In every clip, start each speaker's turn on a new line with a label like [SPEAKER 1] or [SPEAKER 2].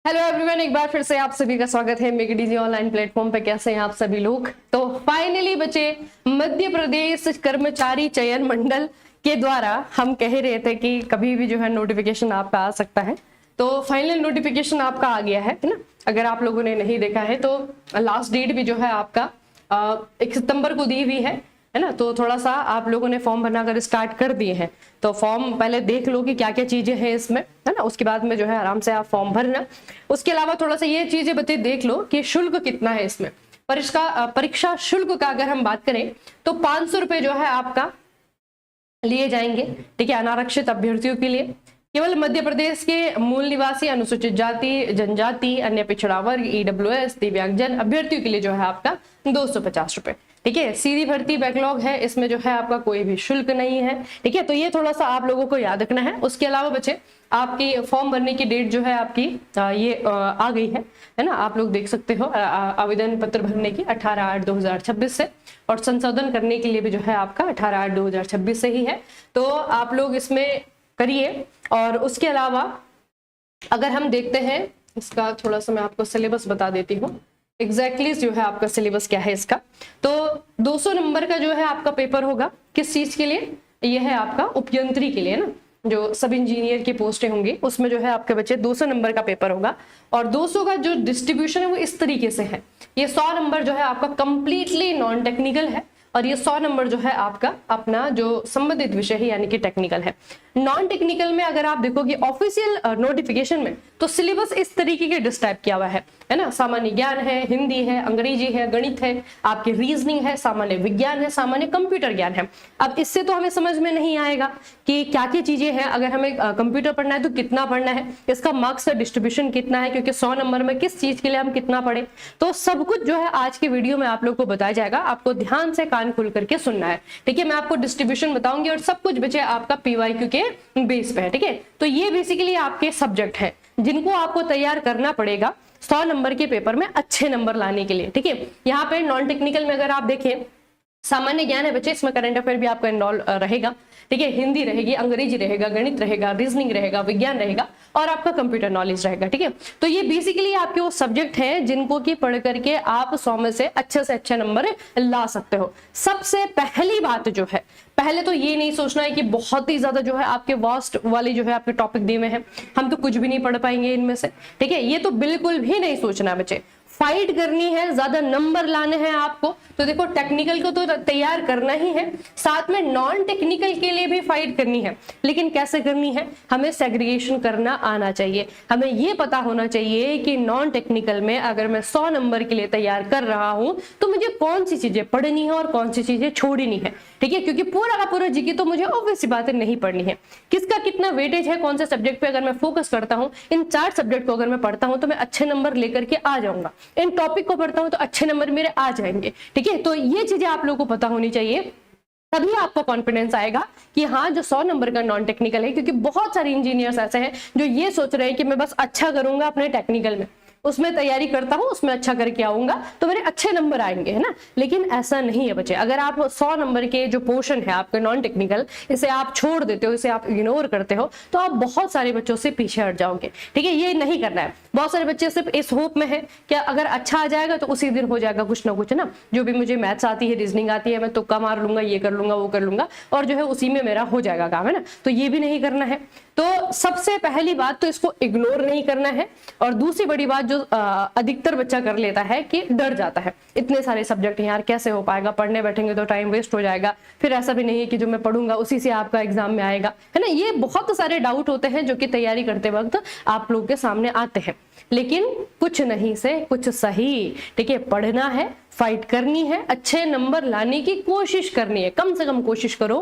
[SPEAKER 1] Hello everyone, एक बार फिर से आप सभी का स्वागत है make it easy online platform पे। कैसे हैं आप सभी लोग? तो फाइनली बचे मध्य प्रदेश कर्मचारी चयन मंडल के द्वारा हम कह रहे थे कि कभी भी जो है नोटिफिकेशन आपका आ सकता है। तो फाइनल नोटिफिकेशन आपका आ गया है ना। अगर आप लोगों ने नहीं देखा है तो लास्ट डेट भी जो है आपका 1 सितंबर को दी हुई है ना। तो थोड़ा सा आप लोगों ने फॉर्म भरना अगर स्टार्ट कर दिए हैं तो फॉर्म पहले देख लो कि क्या क्या चीजें हैं इसमें, है ना। उसके बाद में जो है आराम से आप फॉर्म भरना। उसके अलावा थोड़ा सा ये चीजें बता देख लो कि शुल्क कितना है इसमें। परीक्षा शुल्क का अगर हम बात करें तो 500 रुपए जो है आपका लिए जाएंगे, ठीक है, अनारक्षित अभ्यर्थियों के लिए। केवल मध्य प्रदेश के मूल निवासी, अनुसूचित जाति जनजाति, अन्य पिछड़ा वर्ग, ईडब्ल्यूएस, दिव्यांगजन अभ्यर्थियों के लिए जो है आपका 250 रुपए, ठीक है। सीधी भर्ती बैकलॉग है, इसमें जो है आपका कोई भी शुल्क नहीं है, ठीक है। तो ये थोड़ा सा आप लोगों को याद रखना है। उसके अलावा बच्चे आपकी फॉर्म भरने की डेट जो है आपकी ये आ गई है ना। आप लोग देख सकते हो आवेदन पत्र भरने की 18/8/2026 से, और संशोधन करने के लिए भी जो है आपका 18/8/2026 से ही है। तो आप लोग इसमें करिए। और उसके अलावा अगर हम देखते हैं इसका थोड़ा सा मैं आपको सिलेबस बता देती हूँ एग्जैक्टली जो है आपका सिलेबस क्या है इसका। तो 200 नंबर का जो है आपका पेपर होगा। किस चीज के लिए? ये है आपका उपयंत्री के लिए ना, जो सब इंजीनियर की पोस्टें होंगी उसमें जो है आपके बच्चे 200 नंबर का पेपर होगा। और 200 का जो डिस्ट्रीब्यूशन है वो इस तरीके से है। ये 100 नंबर जो है आपका कंप्लीटली नॉन टेक्निकल है, और ये 100 नंबर जो है आपका अपना जो संबंधित विषय है यानी कि टेक्निकल है। नॉन टेक्निकल में अगर आप देखोगे ऑफिशियल नोटिफिकेशन में तो सिलेबस इस तरीके के डिस्क्राइब किया हुआ है ना। सामान्य ज्ञान है, हिंदी है, अंग्रेजी है, गणित है, आपकी रीजनिंग है, सामान्य विज्ञान है, सामान्य कंप्यूटर ज्ञान है। अब इससे तो हमें समझ में नहीं आएगा कि क्या क्या चीजें हैं। अगर हमें कंप्यूटर पढ़ना है तो कितना पढ़ना है, इसका मार्क्स का डिस्ट्रीब्यूशन कितना है, क्योंकि 100 नंबर में किस चीज के लिए हम कितना पढ़े, तो सब कुछ जो है आज की वीडियो में आप लोग को बताया जाएगा। आपको ध्यान से कान खोल करके सुनना है, ठीक है। मैं आपको डिस्ट्रीब्यूशन बताऊंगी और सब कुछ बचे आपका पीवाईक्यू के बेस पे है, ठीक है। तो ये बेसिकली आपके सब्जेक्ट है जिनको आपको तैयार करना पड़ेगा 100 नंबर के पेपर में अच्छे नंबर लाने के लिए, ठीक है। यहाँ पे नॉन टेक्निकल में अगर आप देखें सामान्य ज्ञान है बच्चे, इसमें करंट अफेयर भी आपका इन्वॉल्व रहेगा, ठीक है। हिंदी रहेगी, अंग्रेजी रहेगा, गणित रहेगा, रीजनिंग रहेगा, विज्ञान रहेगा, और आपका कंप्यूटर नॉलेज रहेगा, ठीक है। तो ये बेसिकली आपके वो सब्जेक्ट हैं जिनको की पढ़ करके आप 100 में से अच्छे नंबर ला सकते हो। सबसे पहली बात जो है, पहले तो ये नहीं सोचना है कि बहुत ही ज्यादा जो है आपके वास्ट वाली जो है आपके टॉपिक दिए हुए हैं, हम तो कुछ भी नहीं पढ़ पाएंगे इनमें से, ठीक है। ये तो बिल्कुल भी नहीं सोचना बच्चे। फाइट करनी है, ज्यादा नंबर लाने हैं आपको। तो देखो टेक्निकल को तो तैयार करना ही है, साथ में नॉन टेक्निकल के लिए भी फाइट करनी है। लेकिन कैसे करनी है? हमें सेग्रीगेशन करना आना चाहिए। हमें ये पता होना चाहिए कि नॉन टेक्निकल में अगर मैं 100 नंबर के लिए तैयार कर रहा हूं तो मुझे कौन सी चीजें पढ़नी है और कौन सी चीजें छोड़नी है, ठीक है। क्योंकि पूरा का पूरा जीके तो मुझे ऑब्वियस बातें नहीं पढ़नी है। किसका कितना वेटेज है कौन से सब्जेक्ट पे अगर मैं फोकस करता हूं, इन 4 सब्जेक्ट को अगर मैं पढ़ता हूं तो मैं अच्छे नंबर लेकर के आ जाऊंगा। इन टॉपिक को पढ़ता हूं तो अच्छे नंबर मेरे आ जाएंगे, ठीक है। तो ये चीजें आप लोगों को पता होनी चाहिए, तभी आपको कॉन्फिडेंस आएगा कि हाँ जो 100 नंबर का नॉन टेक्निकल है। क्योंकि बहुत सारे इंजीनियर्स ऐसे हैं जो ये सोच रहे हैं कि मैं बस अच्छा करूंगा अपने टेक्निकल में, उसमें तैयारी करता हूं, उसमें अच्छा करके आऊंगा तो मेरे अच्छे नंबर आएंगे, है ना। लेकिन ऐसा नहीं है बच्चे। अगर आप 100 नंबर के जो पोर्शन है आपके नॉन टेक्निकल, इसे आप छोड़ देते हो, इसे आप इग्नोर करते हो, तो आप बहुत सारे बच्चों से पीछे हट जाओगे, ठीक है। ये नहीं करना है। बहुत सारे बच्चे सिर्फ इस होप में है कि अगर अच्छा आ जाएगा तो उसी दिन हो जाएगा कुछ ना कुछ, ना जो भी मुझे मैथ्स आती है, रीजनिंग आती है, मैं तुक्का मार लूंगा, ये कर लूंगा, वो कर लूंगा, और जो है उसी में मेरा हो जाएगा काम, है ना। तो ये भी नहीं करना है। तो सबसे पहली बात तो इसको इग्नोर नहीं करना है। और दूसरी बड़ी बात जो अधिकतर बच्चा कर लेता है कि डर जाता है, इतने सारे सब्जेक्ट यार कैसे हो पाएगा, पढ़ने बैठेंगे तो टाइम वेस्ट हो जाएगा, फिर ऐसा भी नहीं है कि जो मैं पढ़ूंगा उसी से आपका एग्जाम में आएगा, है ना। ये बहुत सारे डाउट होते हैं जो कि तैयारी करते वक्त आप लोगों के सामने आते हैं। लेकिन कुछ नहीं से कुछ सही, ठीक है। पढ़ना है, फाइट करनी है, अच्छे नंबर लाने की कोशिश करनी है। कम से कम कोशिश करो,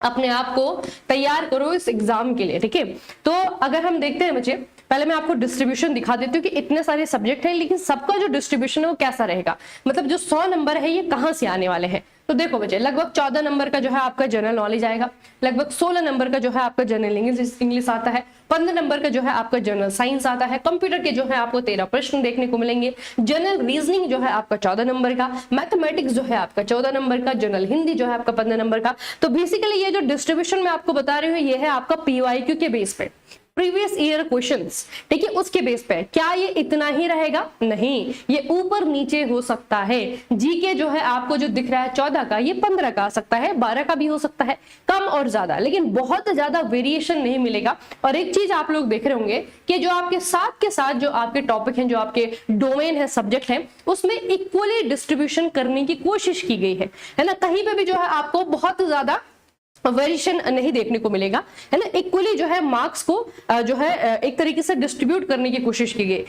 [SPEAKER 1] अपने आप को तैयार करो इस एग्जाम के लिए, ठीक है। तो अगर हम देखते हैं बच्चे, पहले मैं आपको डिस्ट्रीब्यूशन दिखा देती हूँ कि इतने सारे सब्जेक्ट हैं, लेकिन सबका जो डिस्ट्रीब्यूशन है वो कैसा रहेगा, मतलब जो 100 नंबर है ये कहाँ से आने वाले हैं। तो देखो बच्चे, लगभग 14 नंबर का जो है आपका जनरल नॉलेज आएगा, लगभग 16 नंबर का जो है आपका जनरल इंग्लिश आता है, 15 नंबर का जो है आपका जनरल साइंस आता है, कंप्यूटर के जो है आपको 13 प्रश्न देखने को मिलेंगे, जनरल रीजनिंग जो है आपका 14 नंबर का, मैथमेटिक्स जो है आपका 14 नंबर का, जनरल हिंदी जो है आपका 15 नंबर का। तो बेसिकली ये जो डिस्ट्रीब्यूशन मैं आपको बता रही हूँ ये है आपका पीवाईक्यू के बेस पे। प्रीवियस ईयर क्वेश्चंस, ठीक है, उसके बेस पे। क्या ये इतना ही रहेगा? नहीं, ये ऊपर नीचे हो सकता है। जीके जो है आपको जो दिख रहा है 14 का, ये 15 का आ सकता है, 12 का भी हो सकता है, कम और ज्यादा, लेकिन बहुत ज्यादा वेरिएशन नहीं मिलेगा। और एक चीज आप लोग देख रहे होंगे कि जो आपके साथ के साथ जो आपके टॉपिक हैं, जो आपके डोमेन है, सब्जेक्ट है, उसमें इक्वली डिस्ट्रीब्यूशन करने की कोशिश की गई है ना। कहीं पे भी जो है आपको बहुत ज्यादा वेरिएशन नहीं देखने को मिलेगा, है ना। इक्वली जो है मार्क्स को जो है एक तरीके से डिस्ट्रीब्यूट करने की कोशिश की गई।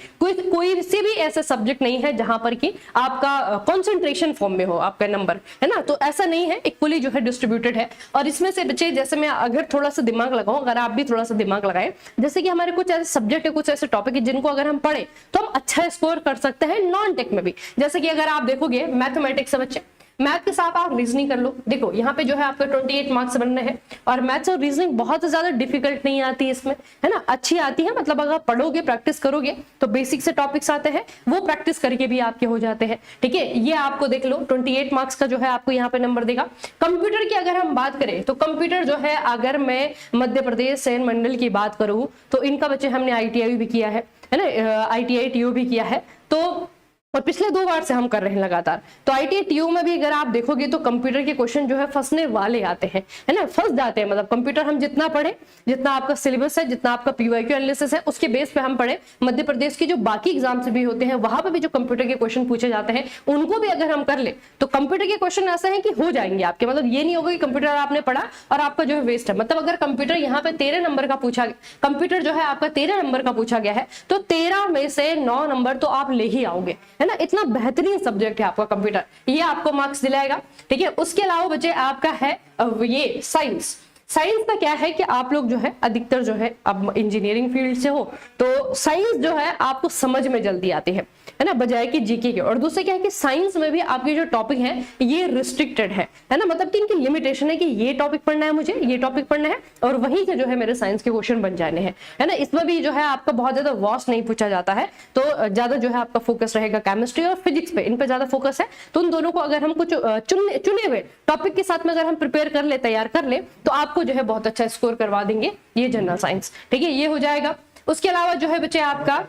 [SPEAKER 1] कोई से भी ऐसा सब्जेक्ट नहीं है जहां पर कि आपका कंसंट्रेशन फॉर्म में हो आपका नंबर, है ना। तो ऐसा नहीं है, इक्वली जो है डिस्ट्रीब्यूटेड है। और इसमें से बच्चे, जैसे मैं अगर थोड़ा सा दिमाग लगाऊं, अगर आप भी थोड़ा सा दिमाग लगाएं, जैसे कि हमारे कुछ ऐसे सब्जेक्ट है, कुछ ऐसे टॉपिक है जिनको अगर हम पढ़े तो हम अच्छा स्कोर कर सकते हैं नॉन टेक में भी। जैसे कि अगर आप देखोगे मैथमेटिक्स है बच्चे, मैथ के साथ आप रीजनिंग कर लो। देखो यहाँ पे जो है आपका 28 मार्क्स बनने हैं, और मैथ्स और रीजनिंग बहुत ज्यादा डिफिकल्ट नहीं आती है इसमें, है ना, अच्छी आती है। मतलब अगर पढ़ोगे, प्रैक्टिस करोगे तो बेसिक से टॉपिक्स आते हैं, वो प्रैक्टिस करके भी आपके हो जाते हैं, ठीक है। ये आपको देख लो 28 मार्क्स का जो है आपको यहाँ पे नंबर देगा। कंप्यूटर की अगर हम बात करें तो कंप्यूटर जो है, अगर मैं मध्य प्रदेश चयन मंडल की बात करूं तो इनका बच्चे हमने ITI भी किया है ना, ITI TU भी किया है, तो और पिछले 2 बार से हम कर रहे हैं लगातार। तो ITI TU में भी अगर आप देखोगे तो कंप्यूटर के क्वेश्चन जो है फंसने वाले आते हैं, है ना, फंस जाते हैं। मतलब कंप्यूटर हम जितना पढ़े, जितना आपका सिलेबस है, जितना आपका PYQ एनालिसिस है, उसके बेस पे हम पढ़े। मध्य प्रदेश के जो बाकी एग्जाम्स भी होते हैं वहां पे भी जो कंप्यूटर के क्वेश्चन पूछे जाते हैं, उनको भी अगर हम कर ले तो कंप्यूटर के क्वेश्चन ऐसे हैं कि हो जाएंगे आपके। मतलब ये नहीं होगा कि कंप्यूटर आपने पढ़ा और आपका जो है वेस्ट है। मतलब अगर कंप्यूटर यहाँ पे 13 नंबर का पूछा, कंप्यूटर जो है आपका 13 नंबर का पूछा गया है, तो 13 में से 9 नंबर तो आप ले ही आओगे, है ना। इतना बेहतरीन सब्जेक्ट है आपका कंप्यूटर, ये आपको मार्क्स दिलाएगा, ठीक है। उसके अलावा बच्चे आपका है ये साइंस। साइंस का क्या है कि आप लोग जो है अधिकतर जो है, अब इंजीनियरिंग फील्ड से हो तो साइंस जो है आपको समझ में जल्दी आती है ना, बजाय कि जीके के। और दूसरा क्या है कि साइंस में भी आपके जो टॉपिक है ये रिस्ट्रिक्टेड है ना। मतलब कि इनकी लिमिटेशन है कि ये टॉपिक पढ़ना है मुझे, ये टॉपिक पढ़ना है, और वहीं के जो है मेरे साइंस के क्वेश्चन बन जाने हैं, है ना। इसमें भी जो है आपका बहुत ज्यादा वास्ट नहीं पूछा जाता है, तो ज्यादा जो है आपका फोकस रहेगा केमिस्ट्री और फिजिक्स पे, इन पे ज्यादा फोकस है। तो उन दोनों को अगर हम कुछ चुने हुए टॉपिक के साथ में अगर हम प्रिपेयर कर ले, तैयार कर ले, तो आपको जो है बहुत अच्छा स्कोर करवा देंगे ये जनरल साइंस, ठीक है। ये हो जाएगा। उसके अलावा जो है बच्चे आपका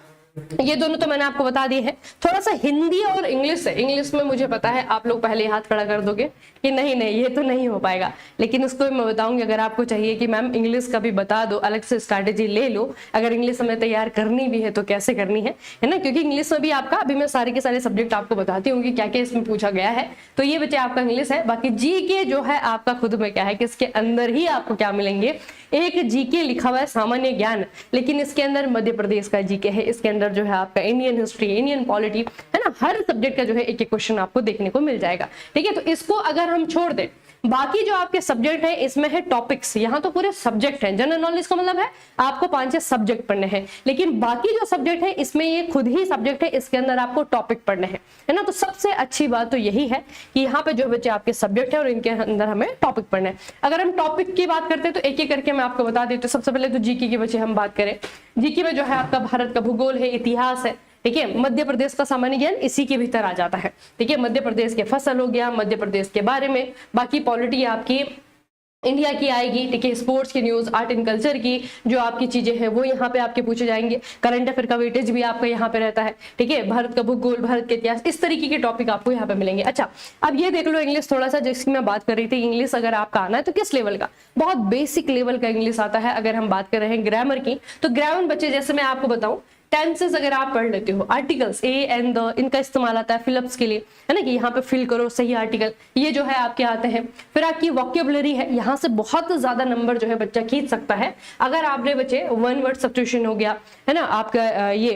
[SPEAKER 1] ये दोनों तो मैंने आपको बता दिए हैं। थोड़ा सा हिंदी और इंग्लिश है। इंग्लिश में मुझे पता है आप लोग पहले हाथ खड़ा कर दोगे कि नहीं ये तो नहीं हो पाएगा, लेकिन उसको मैं बताऊंगी। अगर आपको चाहिए कि मैम इंग्लिश का भी बता दो, अलग से स्ट्रैटेजी ले लो, अगर इंग्लिश हमें तैयार करनी भी है तो कैसे करनी है ना। क्योंकि इंग्लिश में भी आपका, अभी मैं सारे के सारे सब्जेक्ट आपको बताती हूँ कि क्या क्या इसमें पूछा गया है। तो ये बच्चे आपका इंग्लिश है। बाकी जीके जो है आपका खुद में क्या है कि इसके अंदर ही आपको क्या मिलेंगे, एक जीके लिखा हुआ है सामान्य ज्ञान, लेकिन इसके अंदर मध्य प्रदेश का जीके है, इसके अंदर जो है आपका इंडियन हिस्ट्री, इंडियन पॉलिटी, है ना। हर सब्जेक्ट का जो है एक एक क्वेश्चन आपको देखने को मिल जाएगा, ठीक है। तो इसको अगर हम छोड़ दें, बाकी जो आपके सब्जेक्ट है इसमें है टॉपिक्स। यहाँ तो पूरे सब्जेक्ट है। जनरल नॉलेज का मतलब है आपको 5-6 सब्जेक्ट पढ़ने हैं, लेकिन बाकी जो सब्जेक्ट है इसमें ये खुद ही सब्जेक्ट है, इसके अंदर आपको टॉपिक पढ़ने हैं, है ना। तो सबसे अच्छी बात तो यही है कि यहाँ पे जो बच्चे आपके सब्जेक्ट है और इनके अंदर हमें टॉपिक पढ़ने हैं। अगर हम टॉपिक की बात करते हैं तो एक एक करके मैं आपको बता देती हूँ। सबसे पहले तो जीके के बच्चे हम बात करें, जीके में जो है आपका भारत का भूगोल है, इतिहास है, ठीक है। मध्य प्रदेश का सामान्य ज्ञान इसी के भीतर आ जाता है, ठीक है। मध्य प्रदेश के फसल हो गया, मध्य प्रदेश के बारे में, बाकी पॉलिटी आपकी इंडिया की आएगी, ठीक है। स्पोर्ट्स की न्यूज, आर्ट एंड कल्चर की जो आपकी चीजें हैं वो यहाँ पे आपके पूछे जाएंगे। करंट अफेयर का वेटेज भी आपका यहाँ पे रहता है, ठीक है। भारत का भूगोल, भारत के इतिहास, इस तरीके के टॉपिक आपको यहाँ पे मिलेंगे। अच्छा, अब ये देख लो इंग्लिश थोड़ा सा, जिसकी मैं बात कर रही थी। इंग्लिश अगर आपका आना है तो किस लेवल का, बहुत बेसिक लेवल का इंग्लिश आता है। अगर हम बात कर रहे हैं ग्रामर की, तो ग्रामर बच्चे जैसे मैं आपको बताऊं, टेंसेस अगर आप पढ़ लेते हो, आर्टिकल्स ए एंड द, इनका इस्तेमाल आता है फिलअप्स के लिए, है ना, कि यहाँ पे फिल करो सही आर्टिकल, ये जो है आपके आते हैं। फिर आपकी वोकैबुलरी है, यहाँ से बहुत ज्यादा नंबर जो है बच्चा खींच सकता है अगर आपने बच्चे वन वर्ड सब्स्टिट्यूशन हो गया, है ना, आपका ये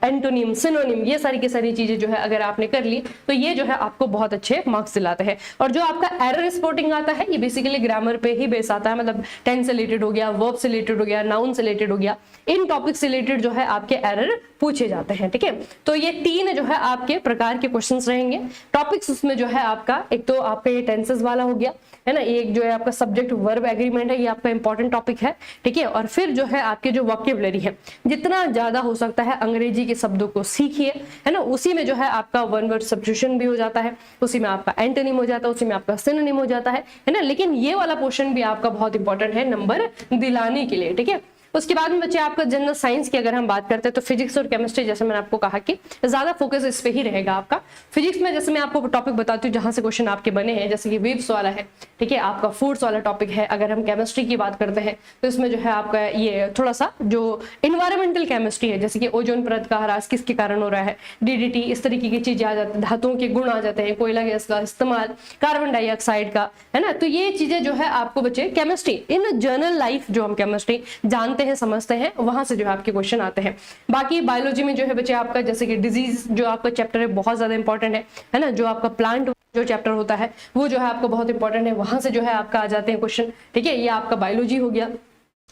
[SPEAKER 1] एंटोनिम, सिनोनिम, ये सारी की सारी चीजें जो है अगर आपने कर ली तो ये जो है आपको बहुत अच्छे मार्क्स दिलाते हैं। और जो आपका एरर स्पॉटिंग आता है ये बेसिकली ग्रामर पे ही बेस आता है। मतलब टेंस से रिलेटेड हो गया, वर्ब से रिलेटेड हो गया, नाउन से रिलेटेड हो गया, इन टॉपिक से रिलेटेड जो है आपके एरर पूछे जाते हैं, ठीक है। तो ये 3 जो है आपके प्रकार के क्वेश्चंस रहेंगे। टॉपिक्स उसमें जो है आपका, एक तो आपका ये टेंसेस वाला हो गया, है ना, एक जो है आपका सब्जेक्ट वर्ब एग्रीमेंट है, ये आपका इंपॉर्टेंट टॉपिक है, ठीक है। और फिर जो है आपके जो वोकैबुलरी है, जितना ज्यादा हो सकता है अंग्रेजी के शब्दों को सीखिए, है ना। उसी में जो है आपका वन वर्ड सब्स्टिट्यूशन भी हो जाता है, उसी में आपका एंटोनिम हो जाता है, उसी में आपका सिनोनिम हो जाता है ना। लेकिन ये वाला पोर्शन भी आपका बहुत इंपॉर्टेंट है नंबर दिलाने के लिए, ठीक है। उसके बाद में बच्चे आपका जनरल साइंस की अगर हम बात करते हैं तो फिजिक्स और केमिस्ट्री, जैसे मैंने आपको कहा कि ज्यादा फोकस इस पे ही रहेगा आपका। फिजिक्स में जैसे मैं आपको टॉपिक बताती हूँ जहां से क्वेश्चन आपके बने हैं, जैसे कि वेव्स वाला है, ठीक है, आपका फूड्स वाला टॉपिक है। अगर हम केमिस्ट्री की बात करते हैं तो इसमें जो है आपका ये थोड़ा सा जो इन्वायरमेंटल केमिस्ट्री है, जैसे कि ओजोन परत का ह्रास किसके कारण हो रहा है, डीडीटी, इस तरीके की चीजें आ जाती हैं, धातुओं के गुण आ जाते हैं, कोयला गैस का इस्तेमाल, कार्बन डाइऑक्साइड का, है ना। तो ये चीजें जो है आपको बच्चे केमिस्ट्री इन जनरल लाइफ जो हम केमिस्ट्री जानते हैं समझते हैं वहां से जो है आपके क्वेश्चन आते हैं। बाकी बायोलॉजी में जो है बच्चे आपका जैसे कि डिजीज जो आपका चैप्टर है बहुत ज्यादा इंपॉर्टेंट है ना। जो आपका प्लांट जो चैप्टर होता है वो जो है आपको बहुत इंपॉर्टेंट है, वहां से जो है आपका आ जाते हैं क्वेश्चन, ठीक है। ये आपका बायोलॉजी हो गया।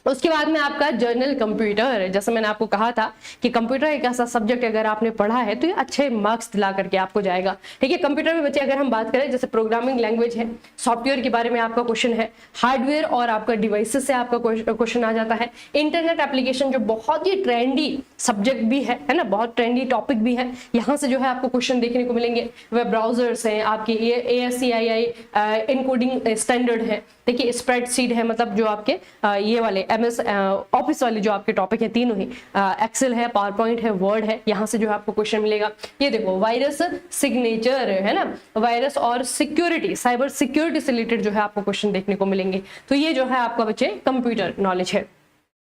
[SPEAKER 1] उसके बाद में आपका जर्नल कंप्यूटर, जैसे मैंने आपको कहा था कि कंप्यूटर एक ऐसा सब्जेक्ट अगर आपने पढ़ा है तो ये अच्छे मार्क्स दिला करके आपको जाएगा, ठीक है। कंप्यूटर में बच्चे अगर हम बात करें जैसे प्रोग्रामिंग लैंग्वेज है, सॉफ्टवेयर के बारे में आपका क्वेश्चन है, हार्डवेयर और आपका डिवाइसेस से आपका क्वेश्चन आ जाता है, इंटरनेट एप्लीकेशन जो बहुत ही ट्रेंडी सब्जेक्ट भी है ना, बहुत ट्रेंडी टॉपिक भी है, यहाँ से जो है आपको क्वेश्चन देखने को मिलेंगे। वेब ब्राउजर्स हैं आपकी, ASCII इनकोडिंग स्टैंडर्ड है, देखिए स्प्रेडशीट है, मतलब जो आपके ये वाले MS ऑफिस वाले जो आपके टॉपिक है तीनों ही, एक्सेल है, पावर पॉइंट है, वर्ड है, यहाँ से जो है आपको क्वेश्चन मिलेगा। ये देखो वायरस सिग्नेचर है ना, वायरस और सिक्योरिटी, साइबर सिक्योरिटी से रिलेटेड जो है आपको क्वेश्चन देखने को मिलेंगे। तो ये जो है आपका बच्चे कंप्यूटर नॉलेज है।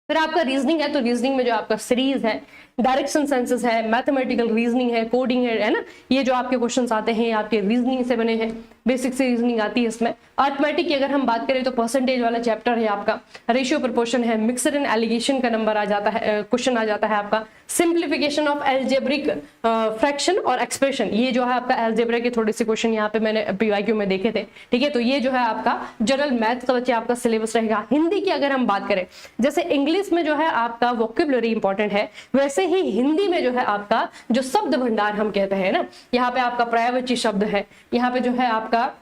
[SPEAKER 1] फिर आपका रीजनिंग है, तो रीजनिंग में जो आपका सीरीज है, डायरेक्शन सेंसेस है, मैथमेटिकल रीजनिंग है, कोडिंग है ना, ये जो आपके क्वेश्चंस आते हैं आपके रीजनिंग से बने हैं, बेसिक से रीजनिंग आती है इसमें। अर्थमेटिक की अगर हम बात करें तो परसेंटेज वाला चैप्टर है आपका, रेशियो प्रोपोर्शन है, मिक्सर एंड एलिगेशन का नंबर आ जाता है, क्वेश्चन आ जाता है आपका, सिंप्लीफिकेशन ऑफ एल्जेब्रिक फ्रैक्शन और एक्सप्रेशन, ये जो है आपका एल्जेब्रा के थोड़े से क्वेश्चन यहाँ पे मैंने PYQ में देखे थे, ठीक है। तो ये जो है आपका जनरल मैथ का बच्चे आपका सिलेबस रहेगा। हिंदी की अगर हम बात करें, जैसे इंग्लिश में जो है आपका वोकेबुलरी इंपॉर्टेंट है, वैसे ही हिंदी में जो है आपका जो शब्द भंडार हम कहते हैं ना, यहाँ पे आपका पर्यायवाची शब्द है, यहाँ पे जो है आपका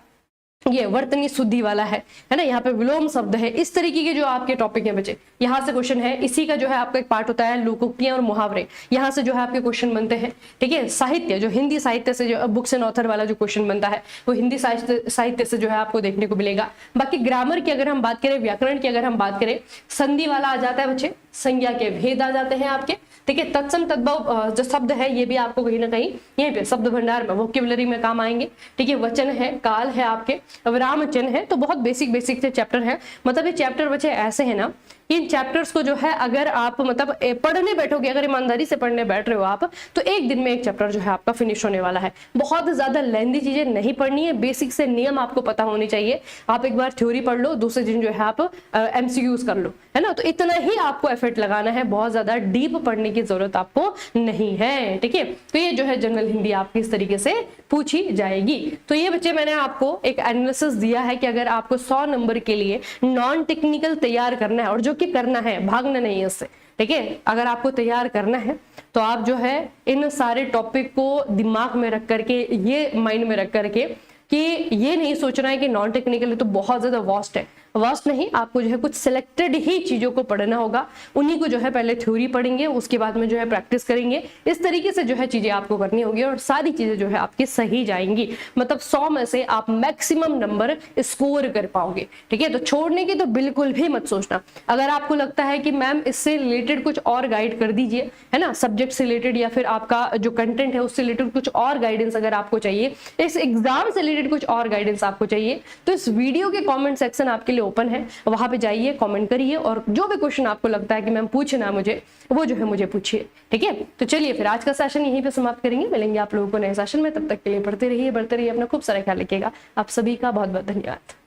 [SPEAKER 1] ये वर्तनी शुद्धि वाला है ना, यहाँ पे विलोम शब्द है, इस तरीके के जो आपके टॉपिक है बच्चे, यहाँ से क्वेश्चन है। इसी का जो है आपका एक पार्ट होता है लोकोक्तियां और मुहावरे, यहाँ से जो है आपके क्वेश्चन बनते हैं, ठीक है। साहित्य जो हिंदी साहित्य से जो बुक्स एंड ऑथर वाला जो क्वेश्चन बनता है वो हिंदी साहित्य से जो है आपको देखने को मिलेगा। बाकी ग्रामर की अगर हम बात करें, व्याकरण की अगर हम बात करें, संधि वाला आ जाता है बच्चे, संज्ञा के भेद आ जाते हैं आपके, ठीक है। तत्सम तद्भव जो शब्द है ये भी आपको कहीं ना कहीं यहीं पे शब्द भंडार में वोकेबुलरी में काम आएंगे, ठीक है। वचन है, काल है आपके, विराम चिन्ह है, तो बहुत बेसिक से चैप्टर है। मतलब ये चैप्टर बच्चे ऐसे हैं ना, इन चैप्टर्स को जो है अगर आप मतलब पढ़ने बैठोगे, अगर ईमानदारी से पढ़ने बैठ रहे हो आप, तो एक दिन में एक चैप्टर जो है आपका फिनिश होने वाला है। बहुत ज्यादा लेंथी चीजें नहीं पढ़नी है, बेसिक से नियम आपको पता होनी चाहिए। आप एक बार थ्योरी पढ़ लो, दूसरे दिन जो है आप MCQs कर लो, है ना। तो इतना ही आपको एफर्ट लगाना है, बहुत ज्यादा डीप पढ़ने की जरूरत आपको नहीं है, ठीक है। तो ये जो है जनरल हिंदी आपकी इस तरीके से पूछी जाएगी। तो ये बच्चे मैंने आपको एक एनालिसिस दिया है कि अगर आपको 100 नंबर के लिए नॉन टेक्निकल तैयार करना है, और जो कि करना है, भागना नहीं है इससे, ठीक है। अगर आपको तैयार करना है तो आप जो है इन सारे टॉपिक को दिमाग में रख करके, ये माइंड में रख करके कि ये नहीं सोचना है कि नॉन टेक्निकल तो बहुत ज्यादा वास्ट है, वास्ट नहीं, आपको जो है कुछ सिलेक्टेड ही चीजों को पढ़ना होगा। उन्हीं को जो है पहले थ्योरी पढ़ेंगे, उसके बाद में जो है प्रैक्टिस करेंगे, इस तरीके से जो है चीजें आपको करनी होगी और सारी चीजें जो है आपकी सही जाएंगी। मतलब 100 में से आप मैक्सिमम नंबर स्कोर कर पाओगे, ठीक है। तो छोड़ने की तो बिल्कुल भी मत सोचना। अगर आपको लगता है कि मैम इससे रिलेटेड कुछ और गाइड कर दीजिए, है ना, सब्जेक्ट से रिलेटेड या फिर आपका जो कंटेंट है उससे रिलेटेड कुछ और गाइडेंस अगर आपको चाहिए, इस एग्जाम से रिलेटेड कुछ और गाइडेंस आपको चाहिए, तो इस वीडियो के कॉमेंट सेक्शन आपके लिए ओपन है, वहां पे जाइए, कमेंट करिए और जो भी क्वेश्चन आपको लगता है कि मैम पूछना है मुझे, वो जो है मुझे पूछिए, ठीक है। तो चलिए फिर आज का सेशन यहीं पे समाप्त करेंगे, मिलेंगे आप लोगों को नए सेशन में। तब तक के लिए पढ़ते रहिए, बढ़ते रहिए, अपना खूब सारा ख्याल रखिएगा। आप सभी का बहुत बहुत धन्यवाद।